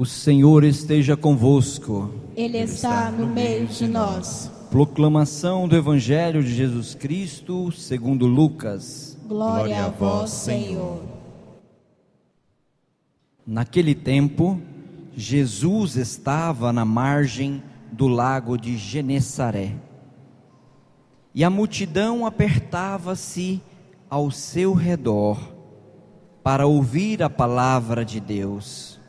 O Senhor esteja convosco. Ele está no meio de nós. Proclamação do Evangelho de Jesus Cristo, segundo Lucas. Glória a vós, Senhor. Naquele tempo, Jesus estava na margem do lago de Genesaré. E a multidão apertava-se ao seu redor para ouvir a palavra de Deus.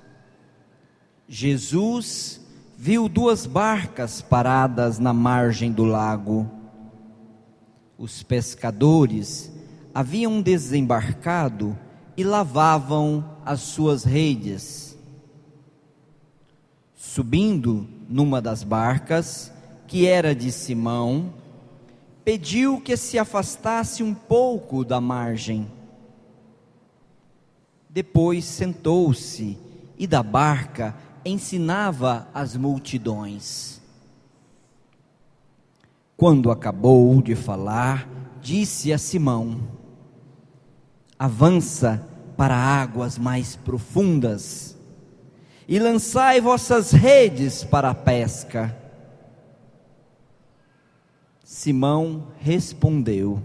Jesus viu 2 barcas paradas na margem do lago. Os pescadores haviam desembarcado e lavavam as suas redes. Subindo numa das barcas, que era de Simão, pediu que se afastasse um pouco da margem. Depois sentou-se e da barca ensinava as multidões. Quando acabou de falar, disse a Simão: avança para águas mais profundas e lançai vossas redes para a pesca. Simão respondeu: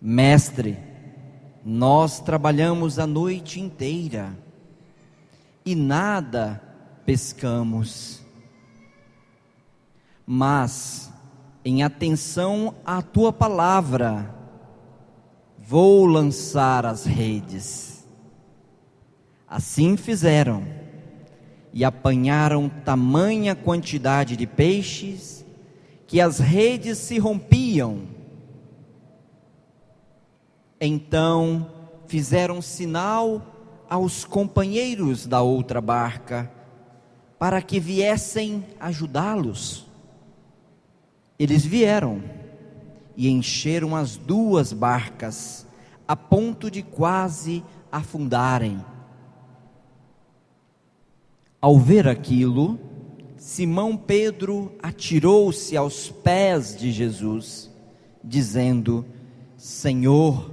Mestre, nós trabalhamos a noite inteira e nada pescamos. Mas, em atenção à tua palavra, vou lançar as redes. Assim fizeram, e apanharam tamanha quantidade de peixes, que as redes se rompiam. Então fizeram sinal aos companheiros da outra barca, para que viessem ajudá-los. Eles vieram e encheram as 2 barcas, a ponto de quase afundarem. Ao ver aquilo, Simão Pedro atirou-se aos pés de Jesus, dizendo: Senhor,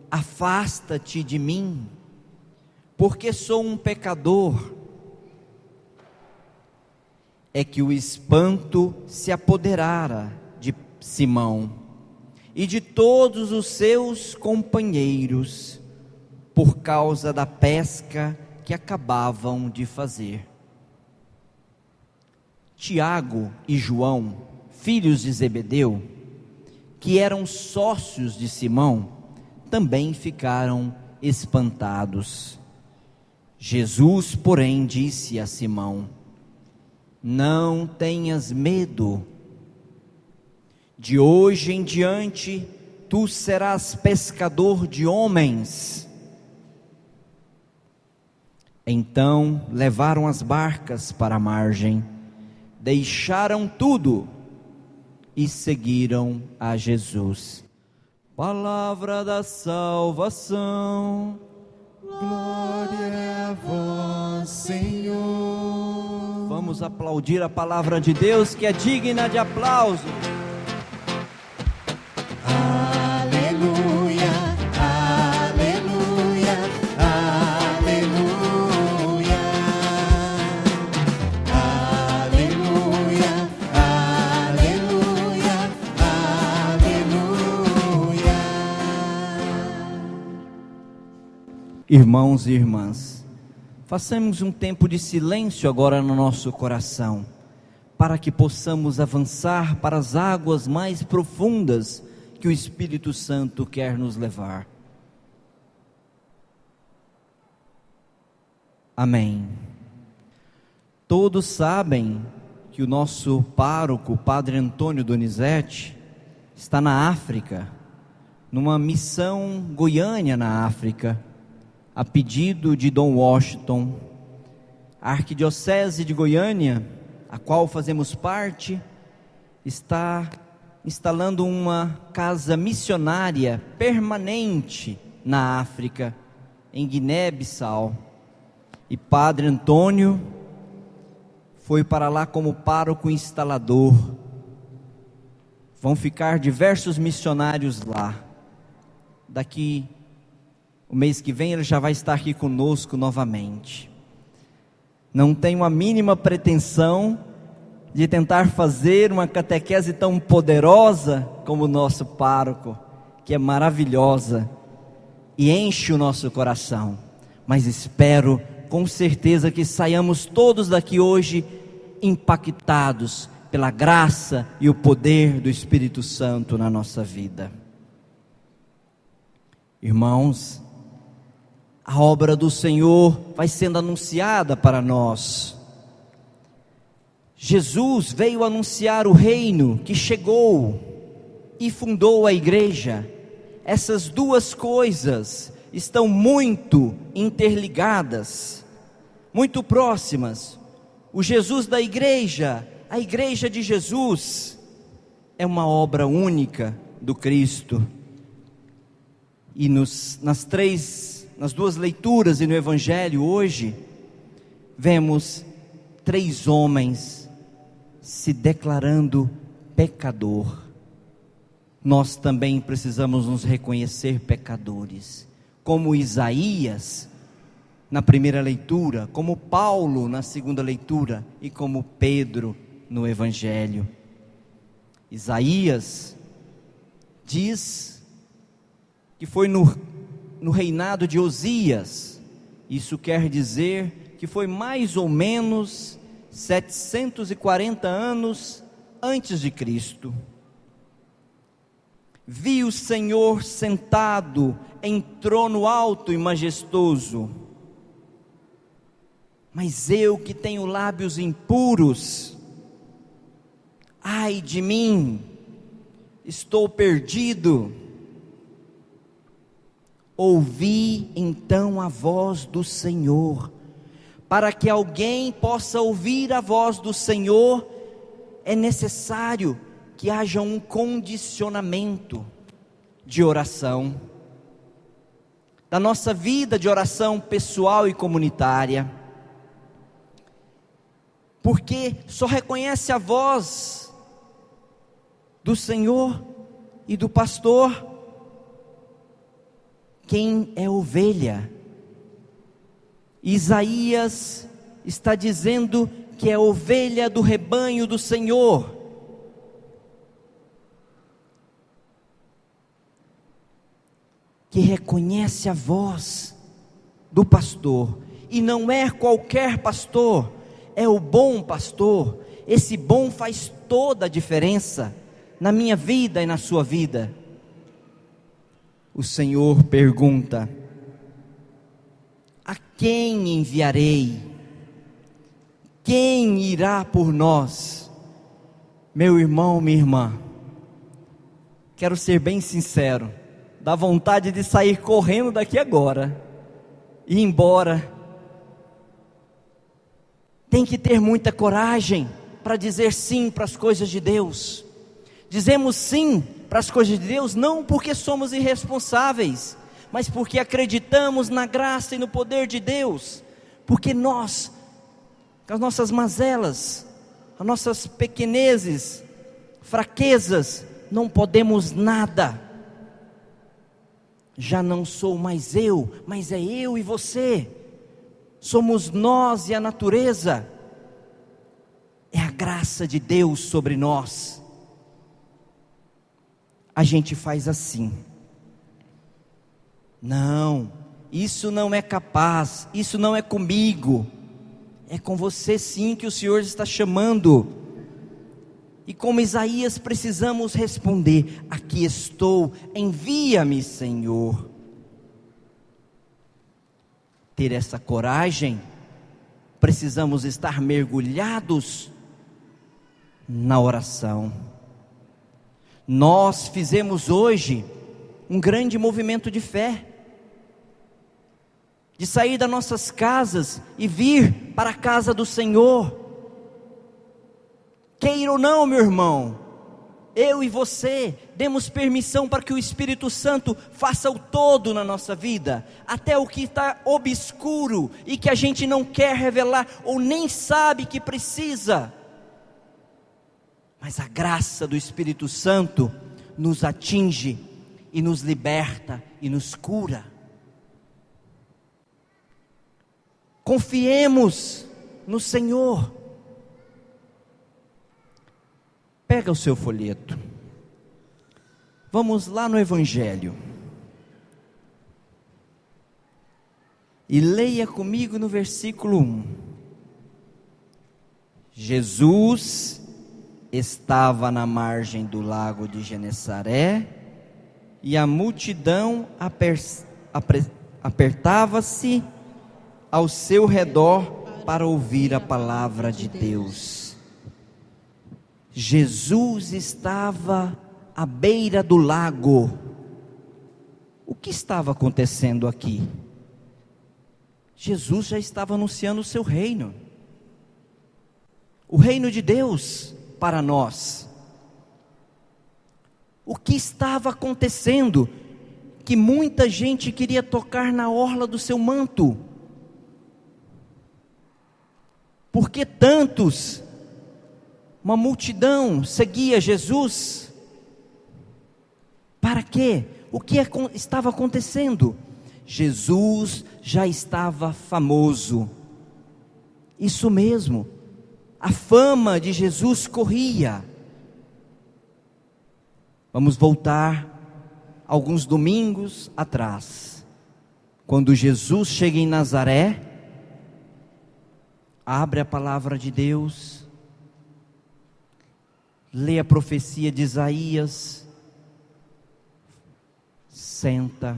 afasta-te de mim, porque sou um pecador. É que o espanto se apoderara de Simão e de todos os seus companheiros, por causa da pesca que acabavam de fazer. Tiago e João, filhos de Zebedeu, que eram sócios de Simão, também ficaram espantados. Jesus, porém, disse a Simão: não tenhas medo. De hoje em diante, tu serás pescador de homens. Então levaram as barcas para a margem, deixaram tudo e seguiram a Jesus. Palavra da salvação. Glória a vós, Senhor. Vamos aplaudir a palavra de Deus, que é digna de aplauso. Aleluia, aleluia, aleluia, aleluia, aleluia, aleluia. Irmãos e irmãs, façamos um tempo de silêncio agora no nosso coração, para que possamos avançar para as águas mais profundas que o Espírito Santo quer nos levar. Amém. Todos sabem que o nosso pároco, Padre Antônio Donizete, está na África, numa missão Goiânia na África, a pedido de Dom Washington. A Arquidiocese de Goiânia, a qual fazemos parte, está instalando uma casa missionária permanente na África, em Guiné-Bissau. E Padre Antônio foi para lá como pároco instalador. Vão ficar diversos missionários lá. Daqui o mês que vem ele já vai estar aqui conosco novamente. Não tenho a mínima pretensão de tentar fazer uma catequese tão poderosa como o nosso pároco, que é maravilhosa e enche o nosso coração. Mas espero com certeza que saiamos todos daqui hoje impactados pela graça e o poder do Espírito Santo na nossa vida. Irmãos, a obra do Senhor vai sendo anunciada para nós. Jesus veio anunciar o reino que chegou e fundou a igreja. Essas duas coisas estão muito interligadas, muito próximas. O Jesus da igreja, a igreja de Jesus, é uma obra única do Cristo. E nas duas leituras e no Evangelho hoje, vemos 3 homens se declarando pecador. Nós também precisamos nos reconhecer pecadores, como Isaías na primeira leitura, como Paulo na segunda leitura e como Pedro no Evangelho. Isaías diz que foi no reinado de Osias. Isso quer dizer que foi mais ou menos 740 anos antes de Cristo. Vi o Senhor sentado em trono alto e majestoso, mas eu que tenho lábios impuros, ai de mim, estou perdido. Ouvi então a voz do Senhor. Para que alguém possa ouvir a voz do Senhor, é necessário que haja um condicionamento de oração, da nossa vida de oração pessoal e comunitária, porque só reconhece a voz do Senhor e do pastor quem é ovelha. Isaías está dizendo que é ovelha do rebanho do Senhor. Que reconhece a voz do pastor, e não é qualquer pastor, é o bom pastor. Esse bom faz toda a diferença na minha vida e na sua vida. O Senhor pergunta: a quem enviarei? Quem irá por nós? Meu irmão, minha irmã, quero ser bem sincero, dá vontade de sair correndo daqui agora e ir embora. Tem que ter muita coragem para dizer sim para as coisas de Deus. Dizemos sim para as coisas de Deus não porque somos irresponsáveis, mas porque acreditamos na graça e no poder de Deus. Porque nós, com as nossas mazelas, as nossas pequenezes, fraquezas, não podemos nada. Já não sou mais eu, mas é eu e você. Somos nós e a natureza. É a graça de Deus sobre nós. A gente faz assim: não, isso não é capaz, isso não é comigo. É com você sim que o Senhor está chamando. E como Isaías precisamos responder: aqui estou, envia-me, Senhor. Ter essa coragem, precisamos estar mergulhados na oração. Nós fizemos hoje um grande movimento de fé, de sair das nossas casas e vir para a casa do Senhor. Queira ou não, meu irmão, eu e você demos permissão para que o Espírito Santo faça o todo na nossa vida, até o que está obscuro e que a gente não quer revelar ou nem sabe que precisa. Mas a graça do Espírito Santo nos atinge e nos liberta e nos cura. Confiemos no Senhor. Pega o seu folheto. Vamos lá no Evangelho. E leia comigo no versículo 1. Jesus estava na margem do lago de Genesaré, e a multidão apertava-se ao seu redor para ouvir a palavra de Deus. Jesus estava à beira do lago. O que estava acontecendo aqui? Jesus já estava anunciando o seu reino, o reino de Deus para nós. O que estava acontecendo? Que muita gente queria tocar na orla do seu manto. Porque tantos, uma multidão seguia Jesus? Para quê? O que estava acontecendo? Jesus já estava famoso. Isso mesmo, a fama de Jesus corria. Vamos voltar alguns domingos atrás, quando Jesus chega em Nazaré, abre a palavra de Deus, lê a profecia de Isaías, senta,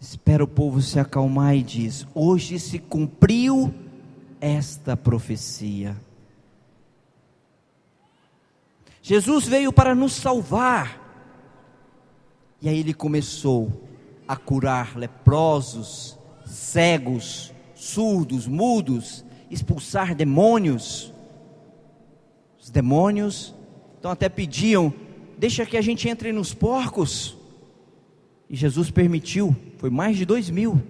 espera o povo se acalmar e diz: hoje se cumpriu esta profecia. Jesus veio para nos salvar. E aí ele começou a curar leprosos, cegos, surdos, mudos, expulsar demônios. Os demônios então até pediam: deixa que a gente entre nos porcos. E Jesus permitiu, foi mais de 2.000,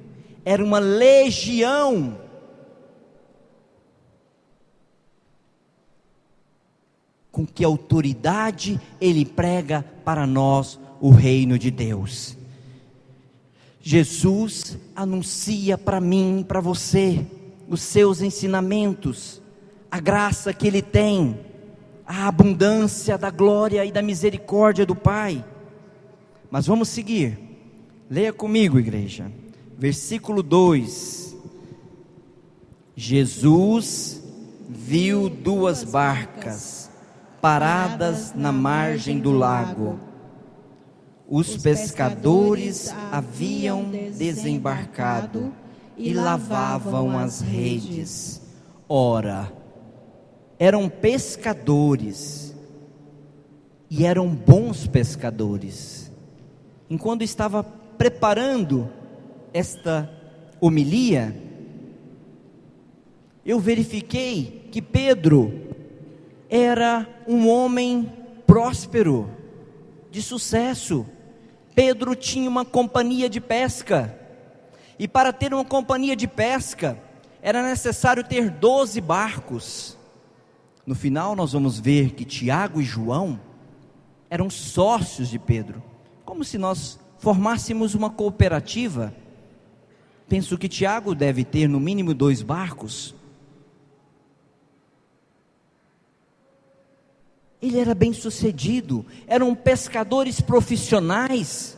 era uma legião. Com que autoridade ele prega para nós o reino de Deus. Jesus anuncia para mim e para você os seus ensinamentos, a graça que ele tem, a abundância da glória e da misericórdia do Pai. Mas vamos seguir. Leia comigo, igreja. Versículo 2. Jesus viu 2 barcas paradas na margem do lago. Os pescadores haviam desembarcado e lavavam as redes. Ora, eram pescadores, e eram bons pescadores. Enquanto estava preparando esta homilia, eu verifiquei que Pedro era um homem próspero, de sucesso. Pedro tinha uma companhia de pesca, e para ter uma companhia de pesca, era necessário ter 12 barcos. No final nós vamos ver que Tiago e João eram sócios de Pedro, como se nós formássemos uma cooperativa. Penso que Tiago deve ter no mínimo 2 barcos. Ele era bem sucedido, eram pescadores profissionais.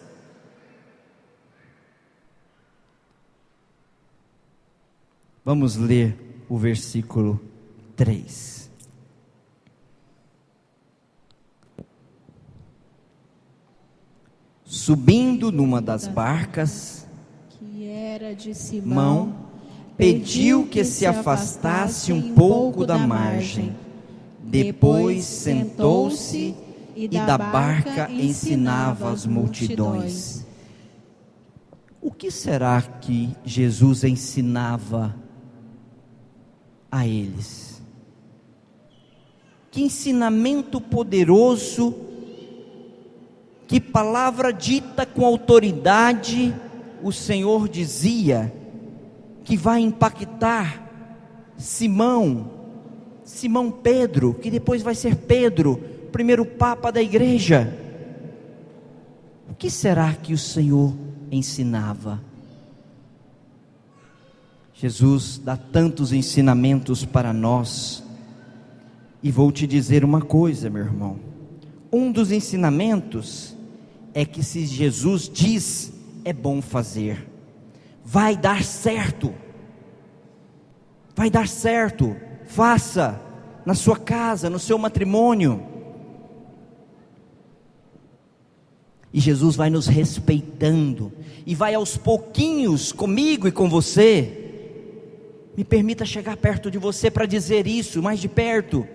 Vamos ler o versículo 3. Subindo numa das barcas, que era de Simão, pediu que se afastasse um pouco da margem. Depois sentou-se e da barca ensinava as multidões. O que será que Jesus ensinava a eles? Que ensinamento poderoso, que palavra dita com autoridade o Senhor dizia que vai impactar Simão Pedro, que depois vai ser Pedro, primeiro Papa da igreja. O que será que o Senhor ensinava? Jesus dá tantos ensinamentos para nós, e vou te dizer uma coisa, meu irmão. Um dos ensinamentos é que se Jesus diz, é bom fazer. Vai dar certo. Vai dar certo. Faça na sua casa, no seu matrimônio. E Jesus vai nos respeitando, e vai aos pouquinhos comigo e com você. Me permita chegar perto de você para dizer isso, mais de perto.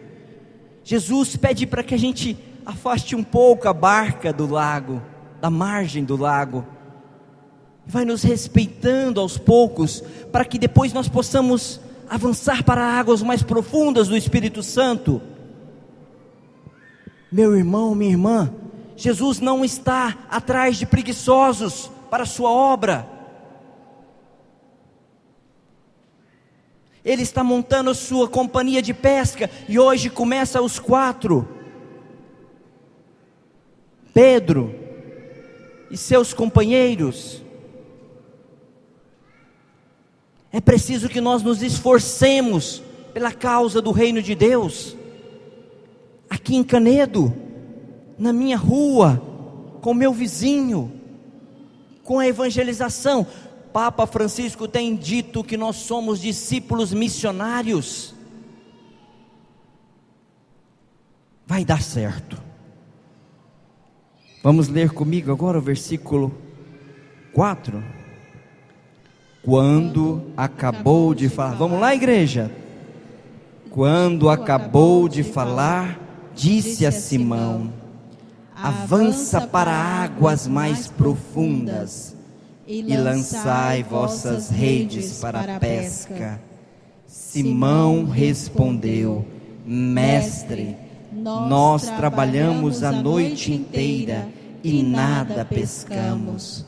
Jesus pede para que a gente afaste um pouco a barca do lago, da margem do lago. Vai nos respeitando aos poucos, para que depois nós possamos avançar para águas mais profundas do Espírito Santo. Meu irmão, minha irmã, Jesus não está atrás de preguiçosos para a sua obra. Ele está montando a sua companhia de pesca, e hoje começa os 4. Pedro e seus companheiros. É preciso que nós nos esforcemos pela causa do reino de Deus. Aqui em Canedo, na minha rua, com meu vizinho, com a evangelização. Papa Francisco tem dito que nós somos discípulos missionários. Vai dar certo. Vamos ler comigo agora o versículo 4. Quando acabou de falar, vamos lá, igreja. Quando acabou de falar, disse a Simão: avança para águas mais profundas e lançai vossas redes para a pesca. Simão respondeu: Mestre, nós trabalhamos a noite inteira e nada pescamos,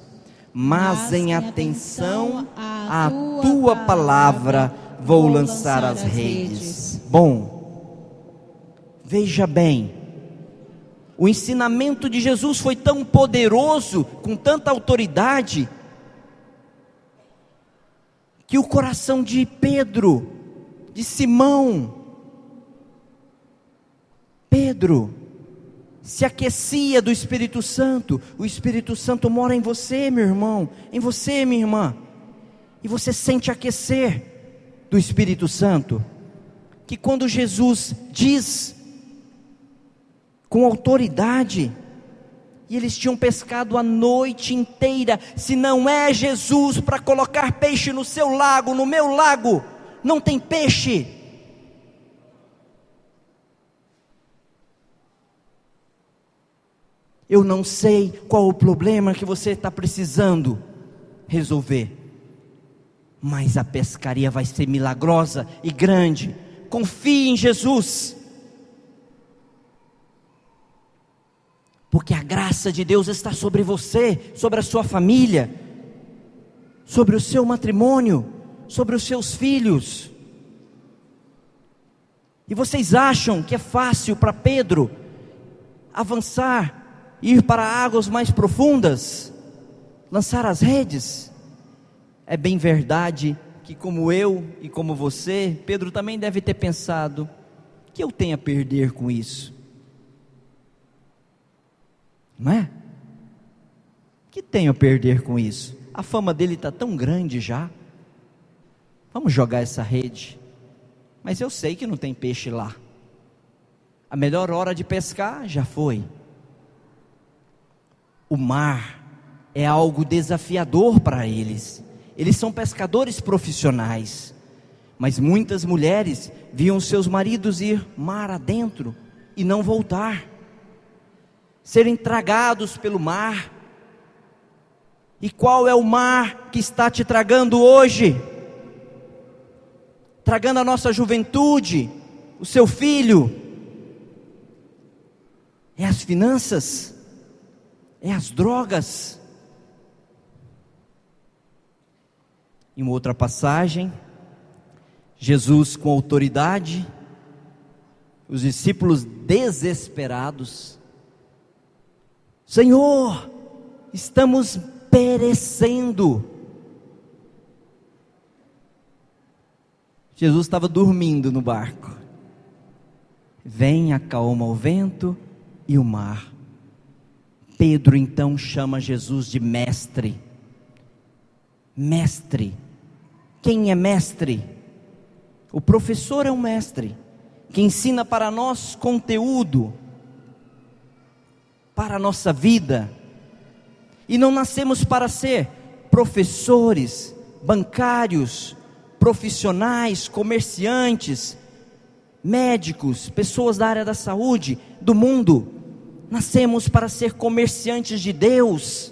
mas em atenção à tua palavra vou lançar as redes. Bom, veja bem, o ensinamento de Jesus foi tão poderoso, com tanta autoridade, que o coração de Pedro, de Simão, Pedro, se aquecia do Espírito Santo. O Espírito Santo mora em você, meu irmão, em você, minha irmã, e você sente aquecer do Espírito Santo, que quando Jesus diz, com autoridade, e eles tinham pescado a noite inteira. Se não é Jesus para colocar peixe no seu lago, no meu lago, não tem peixe. Eu não sei qual o problema que você está precisando resolver, mas a pescaria vai ser milagrosa e grande. Confie em Jesus, porque a graça de Deus está sobre você, sobre a sua família, sobre o seu matrimônio, sobre os seus filhos. E vocês acham que é fácil para Pedro avançar, ir para águas mais profundas, lançar as redes? É bem verdade que, como eu e como você, Pedro também deve ter pensado: o que eu tenho a perder com isso? Não é? O que tenho a perder com isso? A fama dele está tão grande já. Vamos jogar essa rede. Mas eu sei que não tem peixe lá. A melhor hora de pescar já foi. O mar é algo desafiador para eles. Eles são pescadores profissionais, mas muitas mulheres viam seus maridos ir mar adentro e não voltar, serem tragados pelo mar. E qual é o mar que está te tragando hoje? Tragando a nossa juventude, o seu filho? É as finanças? É as drogas? Em uma outra passagem, Jesus com autoridade, os discípulos desesperados: Senhor, estamos perecendo. Jesus estava dormindo no barco. Vem, acalma o vento e o mar. Pedro então chama Jesus de mestre. Mestre. Quem é mestre? O professor é um mestre, que ensina para nós conteúdo, para a nossa vida. E não nascemos para ser professores, bancários, profissionais, comerciantes, médicos, pessoas da área da saúde, do mundo. Nascemos para ser comerciantes de Deus,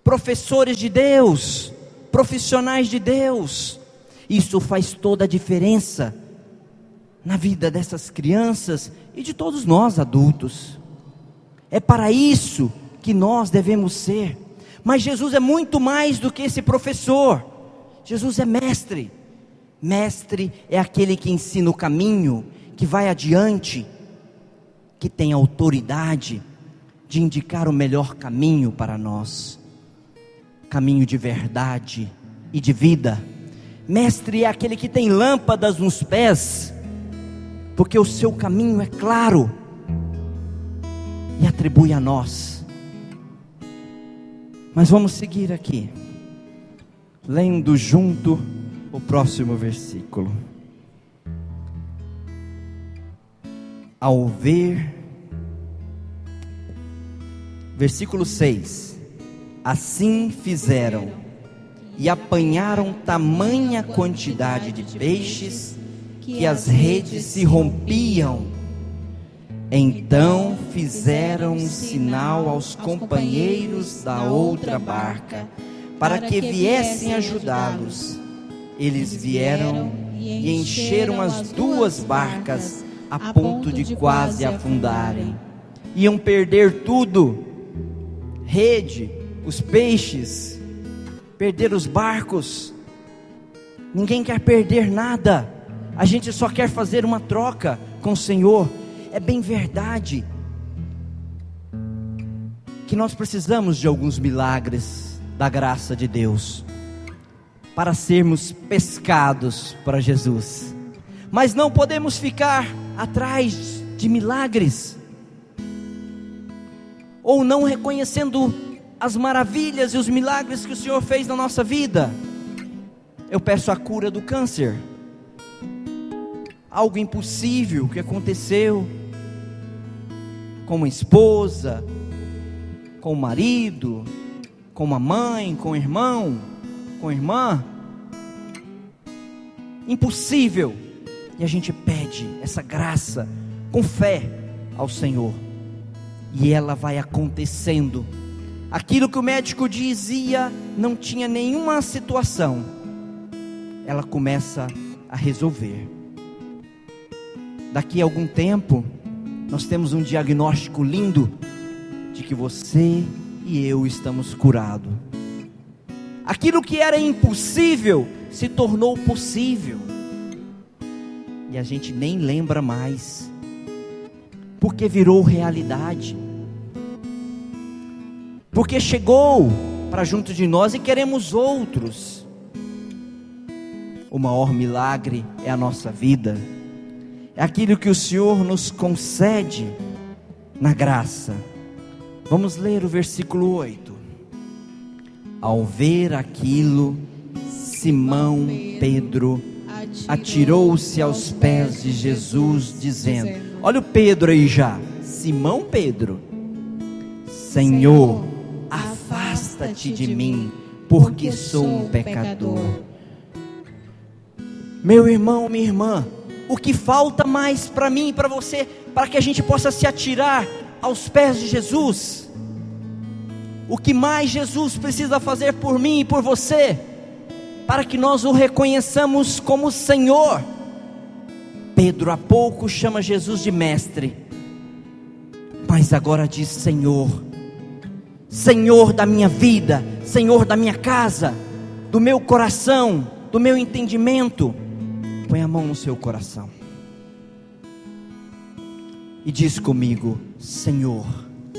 professores de Deus, profissionais de Deus. Isso faz toda a diferença na vida dessas crianças e de todos nós adultos. É para isso que nós devemos ser. Mas Jesus é muito mais do que esse professor. Jesus é mestre. Mestre é aquele que ensina o caminho, que vai adiante, que tem autoridade de indicar o melhor caminho para nós, caminho de verdade e de vida. Mestre é aquele que tem lâmpadas nos pés, porque o seu caminho é claro e atribui a nós. Mas vamos seguir aqui, lendo junto o próximo versículo. Ao ver, versículo 6: assim fizeram, e apanharam tamanha quantidade de peixes, que as redes se rompiam. Então fizeram um sinal aos companheiros da outra barca, para que viessem ajudá-los. Eles vieram e encheram as duas barcas, a ponto de quase afundarem. Iam perder tudo: rede, os peixes, perder os barcos. Ninguém quer perder nada. A gente só quer fazer uma troca com o Senhor. É bem verdade que nós precisamos de alguns milagres da graça de Deus para sermos pescados para Jesus. Mas não podemos ficar atrás de milagres, ou não reconhecendo as maravilhas e os milagres que o Senhor fez na nossa vida. Eu peço a cura do câncer, algo impossível que aconteceu com uma esposa, com o marido, com uma mãe, com o irmão, com a irmã. Impossível. E a gente pede essa graça com fé ao Senhor, e ela vai acontecendo. Aquilo que o médico dizia não tinha nenhuma situação, ela começa a resolver. Daqui a algum tempo nós temos um diagnóstico lindo de que você e eu estamos curados. Aquilo que era impossível se tornou possível, e a gente nem lembra mais, porque virou realidade, porque chegou para junto de nós e queremos outros. O maior milagre é a nossa vida, é aquilo que o Senhor nos concede na graça. Vamos ler o versículo 8. Ao ver aquilo, Simão Pedro atirou-se aos pés de Jesus, dizendo: olha o Pedro aí já, Simão Pedro: Senhor, afasta-te de mim, porque sou um pecador. Meu irmão, minha irmã, o que falta mais para mim e para você, para que a gente possa se atirar aos pés de Jesus? O que mais Jesus precisa fazer por mim e por você, para que nós o reconheçamos como Senhor? Pedro há pouco chama Jesus de mestre, mas agora diz Senhor. Senhor da minha vida, Senhor da minha casa, do meu coração, do meu entendimento. Põe a mão no seu coração e diz comigo: Senhor,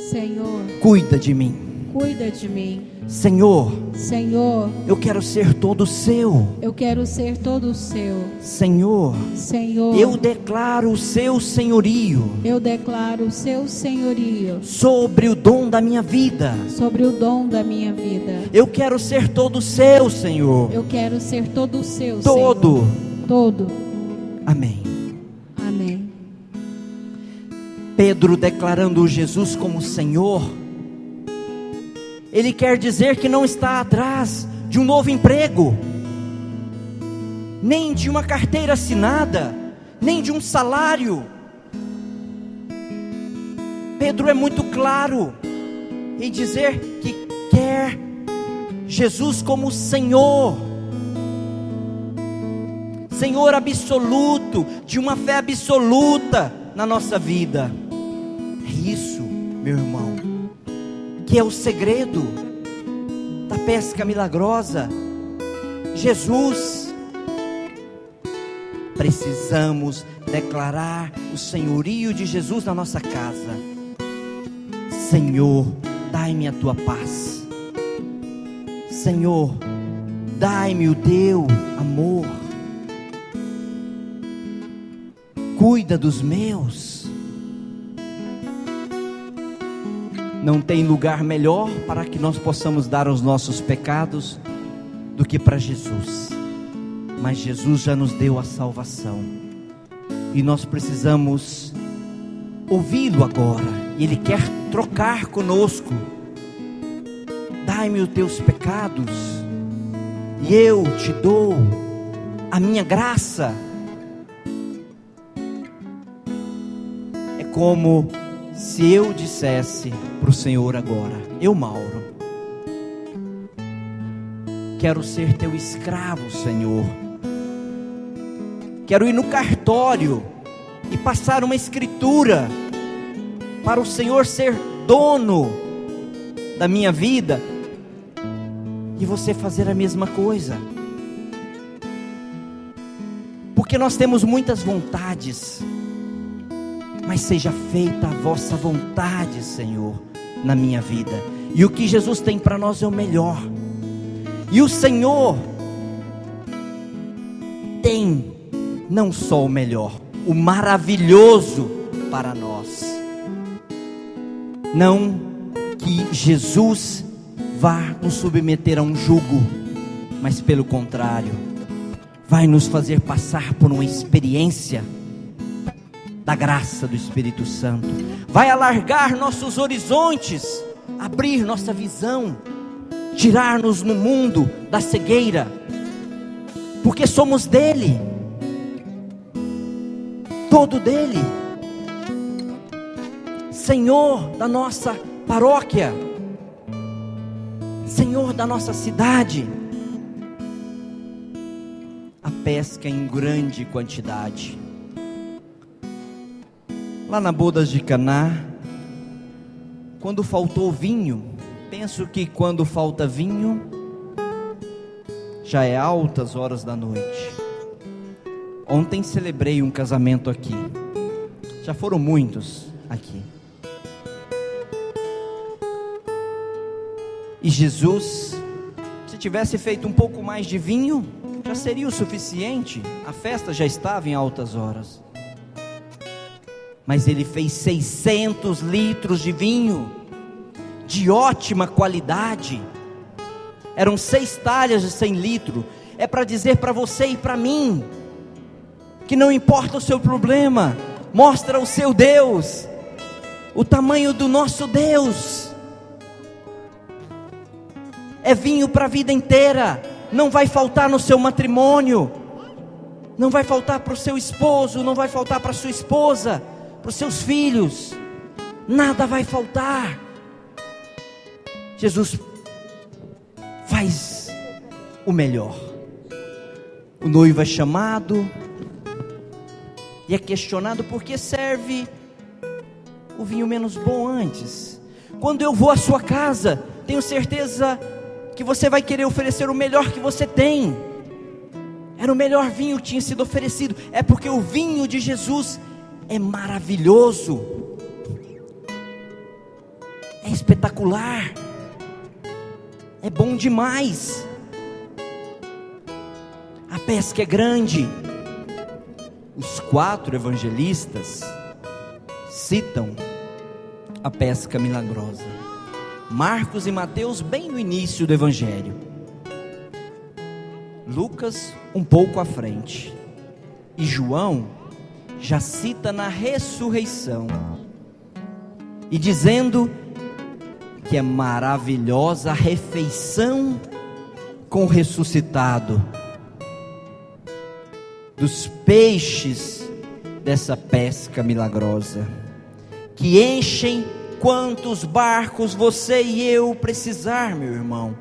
Senhor, cuida de mim. Cuida de mim. Senhor, Senhor, eu quero ser todo seu. eu quero ser todo seu. Senhor, Senhor, eu declaro o seu senhorio eu declaro o seu senhorio sobre o dom da minha vida. sobre o dom da minha vida. Eu quero ser todo seu, Senhor. Eu quero ser todo seu, Todo. Senhor. Todo. Amém. Amém. Pedro declarando Jesus como Senhor, ele quer dizer que não está atrás de um novo emprego, nem de uma carteira assinada, nem de um salário. Pedro é muito claro em dizer que quer Jesus como Senhor, Senhor absoluto, de uma fé absoluta na nossa vida. É isso, meu irmão, que é o segredo da pesca milagrosa. Jesus. Precisamos declarar o senhorio de Jesus na nossa casa. Senhor, dai-me a tua paz. Senhor, dai-me o teu amor. Cuida dos meus. Não tem lugar melhor para que nós possamos dar os nossos pecados do que para Jesus. Mas Jesus já nos deu a salvação, e nós precisamos ouvi-lo agora. Ele quer trocar conosco. Dai-me os teus pecados, e eu te dou a minha graça. É como se eu dissesse para o Senhor agora: eu, Mauro, quero ser teu escravo, Senhor. Quero ir no cartório e passar uma escritura para o Senhor ser dono da minha vida, e você fazer a mesma coisa. Porque nós temos muitas vontades, mas seja feita a vossa vontade, Senhor, na minha vida. E o que Jesus tem para nós é o melhor. E o Senhor tem não só o melhor, o maravilhoso para nós. Não que Jesus vá nos submeter a um jugo, mas pelo contrário, vai nos fazer passar por uma experiência da graça do Espírito Santo. Vai alargar nossos horizontes, abrir nossa visão, tirar-nos no mundo da cegueira, porque somos dele, todo dele. Senhor da nossa paróquia, Senhor da nossa cidade. A pesca em grande quantidade. Lá na bodas de Caná, quando faltou vinho, penso que quando falta vinho, já é altas horas da noite. Ontem celebrei um casamento aqui, já foram muitos aqui. E Jesus, se tivesse feito um pouco mais de vinho, já seria o suficiente, a festa já estava em altas horas. Mas ele fez 600 litros de vinho, de ótima qualidade. Eram 6 talhas de 100 litros. É para dizer para você e para mim, que não importa o seu problema, mostra o seu Deus, o tamanho do nosso Deus. É vinho para a vida inteira. Não vai faltar no seu matrimônio, não vai faltar para o seu esposo, não vai faltar para a sua esposa, para os seus filhos, nada vai faltar. Jesus faz o melhor. O noivo é chamado e é questionado porque serve o vinho menos bom antes. Quando eu vou à sua casa, tenho certeza que você vai querer oferecer o melhor que você tem. Era o melhor vinho que tinha sido oferecido. É porque o vinho de Jesus é maravilhoso, é espetacular. é bom demais. A pesca é grande. Os 4 evangelistas citam a pesca milagrosa. Marcos e Mateus bem no início do evangelho. Lucas um pouco à frente. E João já cita na ressurreição. E dizendo que é maravilhosa a refeição com o ressuscitado, dos peixes dessa pesca milagrosa, que enchem quantos barcos você e eu precisar, meu irmão.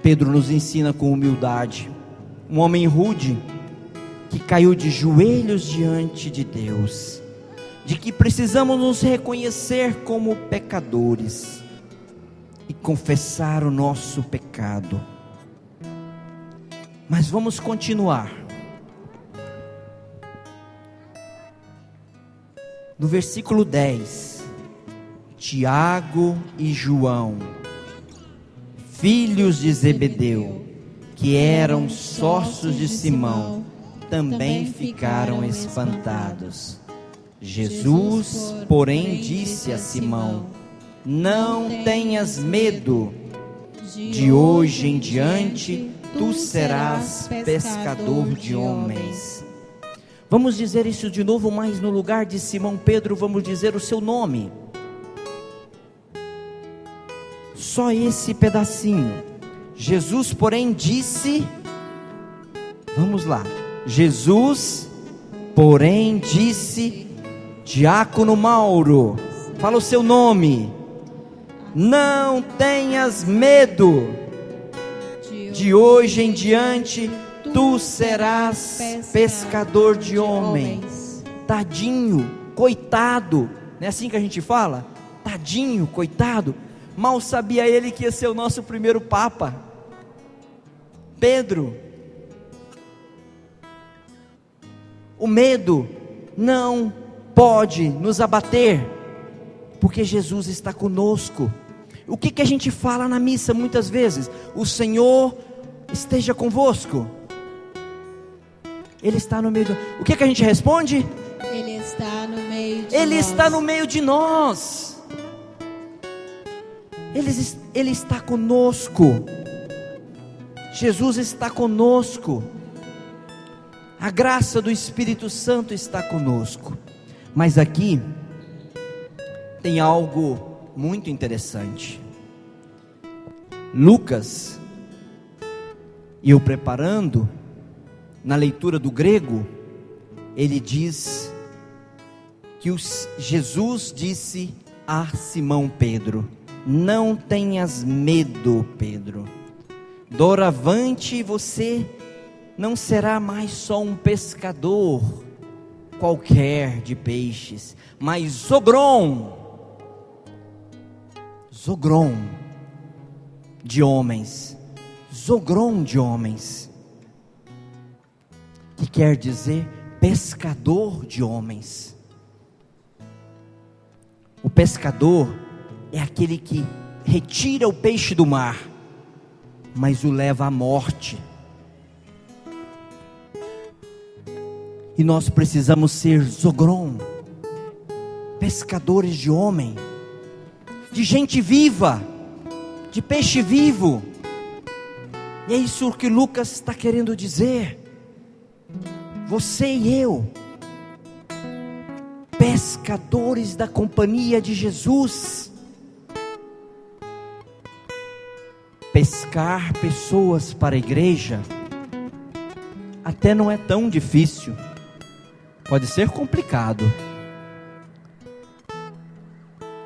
Pedro nos ensina com humildade, um homem rude, que caiu de joelhos diante de Deus, de que precisamos nos reconhecer como pecadores e confessar o nosso pecado. Mas vamos continuar. No versículo 10, Tiago e João, filhos de Zebedeu, que eram sócios de Simão, também ficaram espantados. Jesus, porém, disse a Simão: não tenhas medo, de hoje em diante tu serás pescador de homens. Vamos dizer isso de novo, mas no lugar de Simão Pedro, vamos dizer o seu nome. Só esse pedacinho. Jesus, porém, disse, vamos lá. Jesus, porém, disse, Diácono Mauro, fala o seu nome. Não tenhas medo, de hoje em diante tu serás pescador de homens. Tadinho, coitado, não é assim que a gente fala? Tadinho, coitado. Mal sabia ele que ia ser o nosso primeiro Papa, Pedro. O medo não pode nos abater, porque Jesus está conosco. O que a gente fala na missa muitas vezes? O Senhor esteja convosco. Ele está no meio do... O que a gente responde? Ele está no meio de Ele nós. está no meio de nós. Ele está conosco. Jesus está conosco. A graça do Espírito Santo está conosco. Mas aqui tem algo muito interessante. Lucas, e eu preparando, na leitura do grego, ele diz que Jesus disse a Simão Pedro: não tenhas medo, Pedro. Doravante você não será mais só um pescador qualquer de peixes, mas Zogron de homens. Zogron de homens, que quer dizer pescador de homens. O pescador é aquele que retira o peixe do mar, mas o leva à morte. E nós precisamos ser Zogron, pescadores de homem, de gente viva, de peixe vivo. E é isso que Lucas está querendo dizer. Você e eu, pescadores da companhia de Jesus. Pescar pessoas para a igreja até não é tão difícil. Pode ser complicado,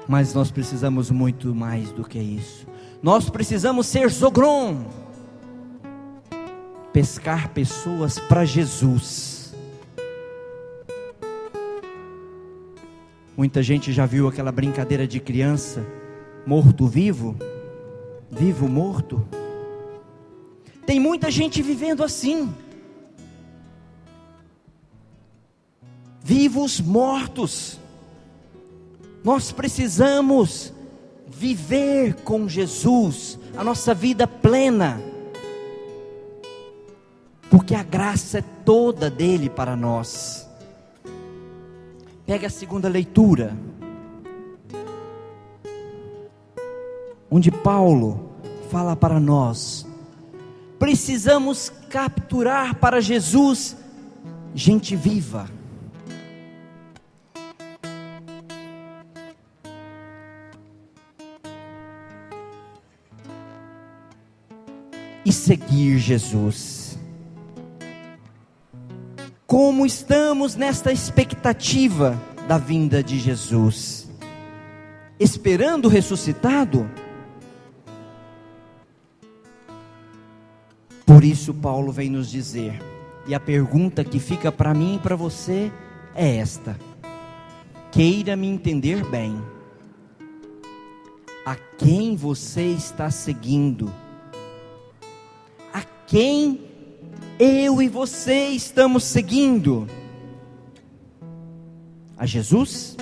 mas nós precisamos muito mais do que isso. Nós precisamos ser Zogron, pescar pessoas para Jesus. Muita gente já viu aquela brincadeira de criança, morto-vivo, vivo-morto. Tem muita gente vivendo assim, vivos mortos. Nós precisamos viver com Jesus a nossa vida plena, porque a graça é toda dele para nós. Pega a segunda leitura, onde Paulo fala para nós: precisamos capturar para Jesus gente viva. E seguir Jesus. Como estamos nesta expectativa da vinda de Jesus? Esperando o ressuscitado? Por isso Paulo vem nos dizer, e a pergunta que fica para mim e para você é esta: queira me entender bem, a quem você está seguindo? A quem eu e você estamos seguindo? A Jesus?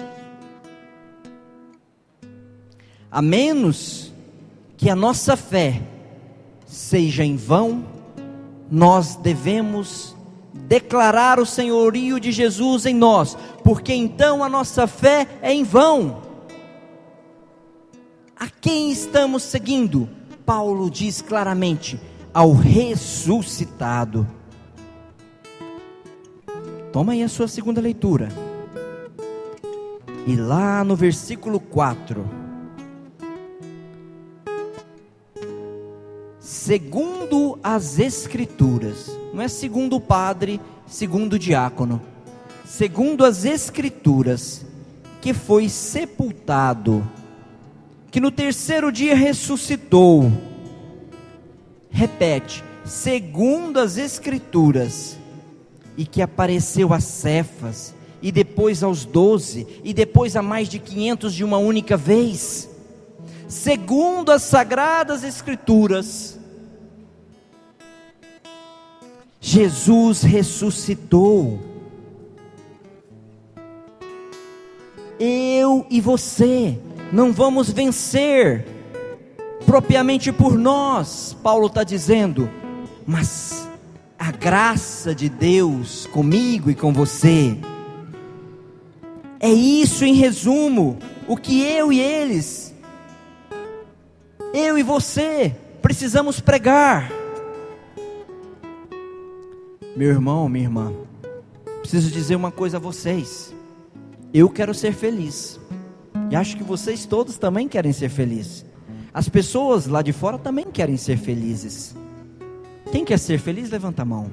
A menos que a nossa fé seja em vão, nós devemos declarar o senhorio de Jesus em nós, porque então a nossa fé é em vão. A quem estamos seguindo? Paulo diz claramente: ao ressuscitado. Toma aí a sua segunda leitura, e lá no versículo 4, segundo as Escrituras, não é segundo o padre, segundo o diácono, segundo as Escrituras, que foi sepultado, que no terceiro dia ressuscitou. Repete, segundo as Escrituras, e que apareceu a Cefas, e depois aos 12, e depois a mais de 500 de uma única vez. Segundo as Sagradas Escrituras, Jesus ressuscitou. Eu e você não vamos vencer propriamente por nós, Paulo está dizendo, mas a graça de Deus comigo e com você. É isso em resumo, o que eu e eles, eu e você, precisamos pregar. Meu irmão, minha irmã, preciso dizer uma coisa a vocês. Eu quero ser feliz, e acho que vocês todos também querem ser felizes. As pessoas lá de fora também querem ser felizes. Quem quer ser feliz, levanta a mão.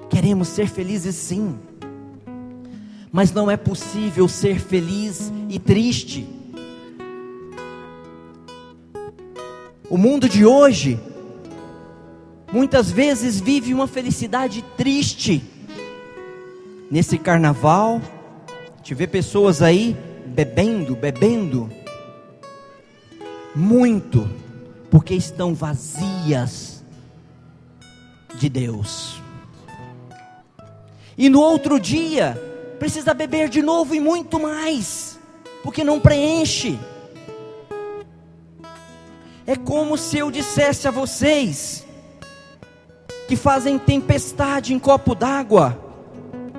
Queremos ser felizes sim, mas não é possível ser feliz e triste. O mundo de hoje muitas vezes vive uma felicidade triste. Nesse carnaval, te vê pessoas aí bebendo muito, porque estão vazias de Deus. E no outro dia precisa beber de novo e muito mais, porque não preenche. É como se eu dissesse a vocês que fazem tempestade em copo d'água,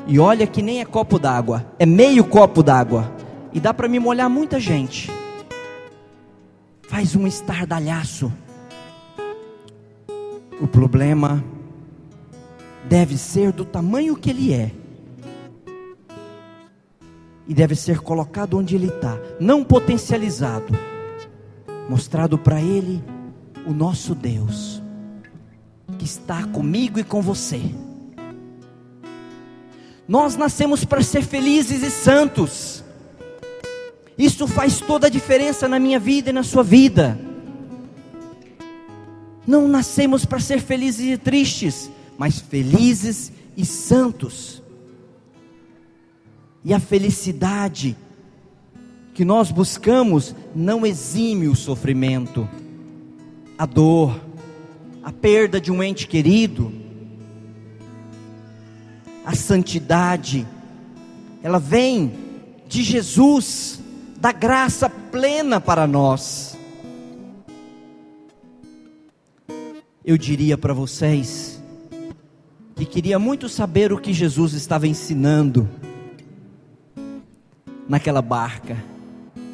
e olha que nem é copo d'água, é meio copo d'água, e dá para me molhar muita gente. Faz um estardalhaço. O problema deve ser do tamanho que ele é, e deve ser colocado onde ele está, não potencializado, mostrado para ele o nosso Deus, que está comigo e com você. Nós nascemos para ser felizes e santos. Isso faz toda a diferença na minha vida e na sua vida. Não nascemos para ser felizes e tristes, mas felizes e santos. E a felicidade que nós buscamos não exime o sofrimento, a dor, a perda de um ente querido. A santidade, ela vem de Jesus, da graça plena para nós. Eu diria para vocês que queria muito saber o que Jesus estava ensinando naquela barca,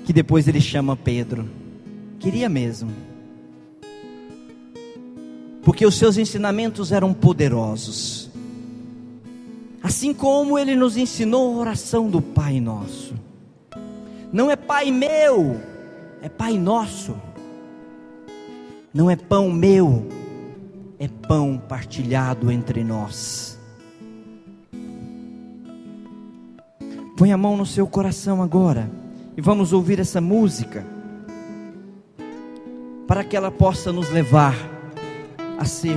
que depois ele chama Pedro. Queria mesmo, porque os seus ensinamentos eram poderosos, assim como ele nos ensinou a oração do Pai Nosso. Não é Pai meu, é Pai Nosso. Não é pão meu, é pão partilhado entre nós. Põe a mão no seu coração agora e vamos ouvir essa música, para que ela possa nos levar a ser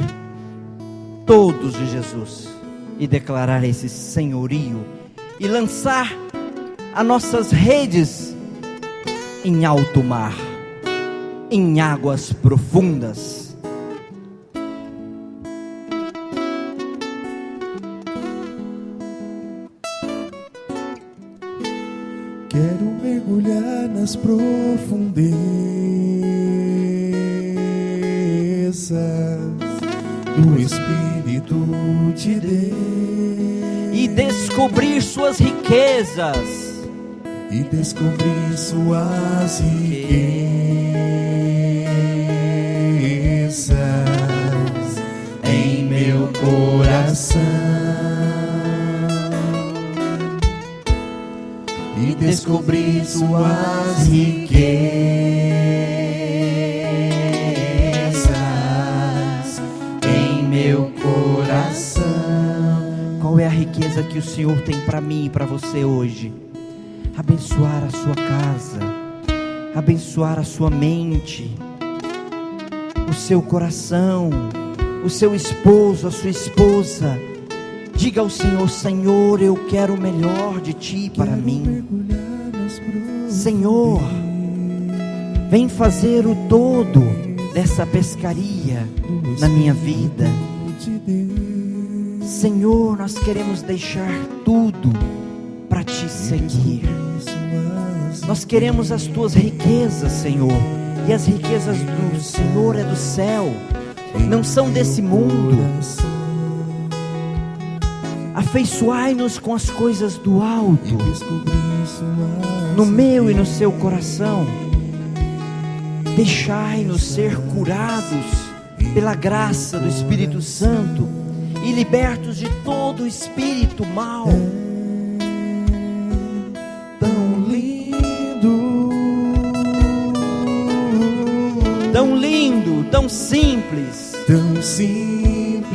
todos de Jesus e declarar esse senhorio e lançar as nossas redes em alto mar, em águas profundas. Quero mergulhar nas profundezas do Espírito de Deus E descobrir suas riquezas. e descobrir suas riquezas em meu coração e descobrir suas riquezas em meu coração. Qual é a riqueza que o Senhor tem para mim e para você hoje? Abençoar a sua casa, abençoar a sua mente, o seu coração, o seu esposo, a sua esposa. Diga ao Senhor: Senhor, eu quero o melhor de Ti para mim. Senhor, vem fazer o todo dessa pescaria na minha vida. Senhor, nós queremos deixar tudo para Te seguir. Nós queremos as Tuas riquezas, Senhor, e as riquezas do Senhor é do céu, não são desse mundo. Afeiçoai-nos com as coisas do alto, no meu e no seu coração. Deixai-nos ser curados pela graça do Espírito Santo e libertos de todo espírito mau. Tão lindo, tão simples, tão simples,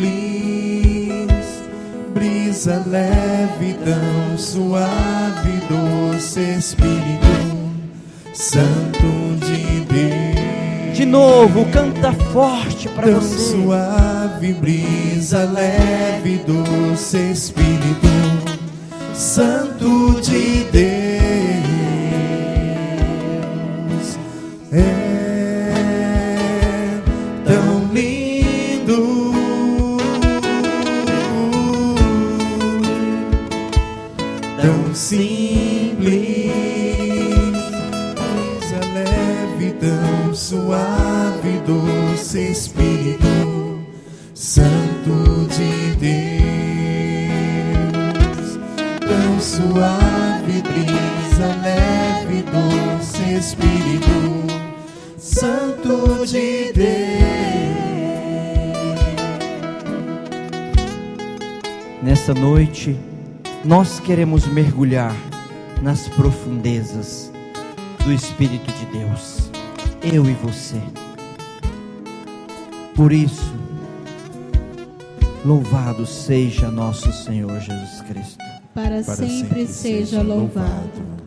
brisa leve, tão suave, doce Espírito Santo de Deus. De novo, canta forte para tão você. Suave, brisa leve, doce Espírito Santo de Deus. Tão lindo, tão simples, brisa leve, tão suave, doce Espírito Santo de Deus. Tão suave, brisa leve, doce Espírito Santo de Deus. Nessa noite, nós queremos mergulhar nas profundezas do Espírito de Deus, eu e você. Por isso, louvado seja nosso Senhor Jesus Cristo. Para sempre seja louvado.